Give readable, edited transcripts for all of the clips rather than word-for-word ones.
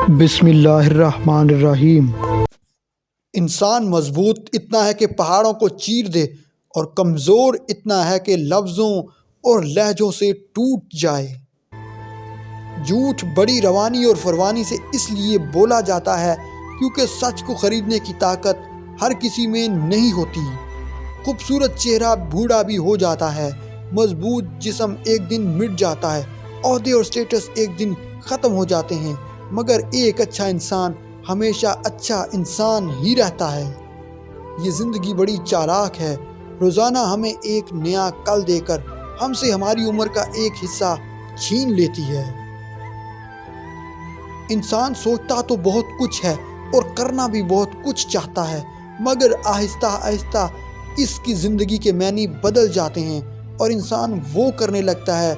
بسم اللہ الرحمن الرحیم۔ انسان مضبوط اتنا ہے کہ پہاڑوں کو چیر دے اور کمزور اتنا ہے کہ لفظوں اور لہجوں سے ٹوٹ جائے۔ جھوٹ بڑی روانی اور فروانی سے اس لیے بولا جاتا ہے کیونکہ سچ کو خریدنے کی طاقت ہر کسی میں نہیں ہوتی۔ خوبصورت چہرہ بوڑھا بھی ہو جاتا ہے، مضبوط جسم ایک دن مٹ جاتا ہے، عہدے اور سٹیٹس ایک دن ختم ہو جاتے ہیں، مگر ایک اچھا انسان ہمیشہ اچھا انسان ہی رہتا ہے۔ یہ زندگی بڑی چالاک ہے، روزانہ ہمیں ایک نیا کل دے کر ہم سے ہماری عمر کا ایک حصہ چھین لیتی ہے۔ انسان سوچتا تو بہت کچھ ہے اور کرنا بھی بہت کچھ چاہتا ہے، مگر آہستہ آہستہ اس کی زندگی کے معنی بدل جاتے ہیں اور انسان وہ کرنے لگتا ہے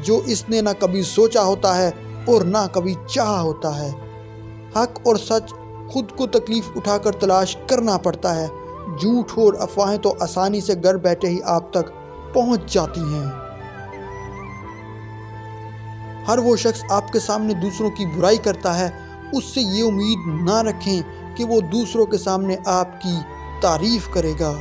جو اس نے نہ کبھی سوچا ہوتا ہے اور نہ کبھی چاہا ہوتا ہے۔ حق اور سچ خود کو تکلیف اٹھا کر تلاش کرنا پڑتا ہے، جھوٹ اور افواہیں تو آسانی سے گھر بیٹھے ہی آپ تک پہنچ جاتی ہیں۔ ہر وہ شخص آپ کے سامنے دوسروں کی برائی کرتا ہے، اس سے یہ امید نہ رکھیں کہ وہ دوسروں کے سامنے آپ کی تعریف کرے گا۔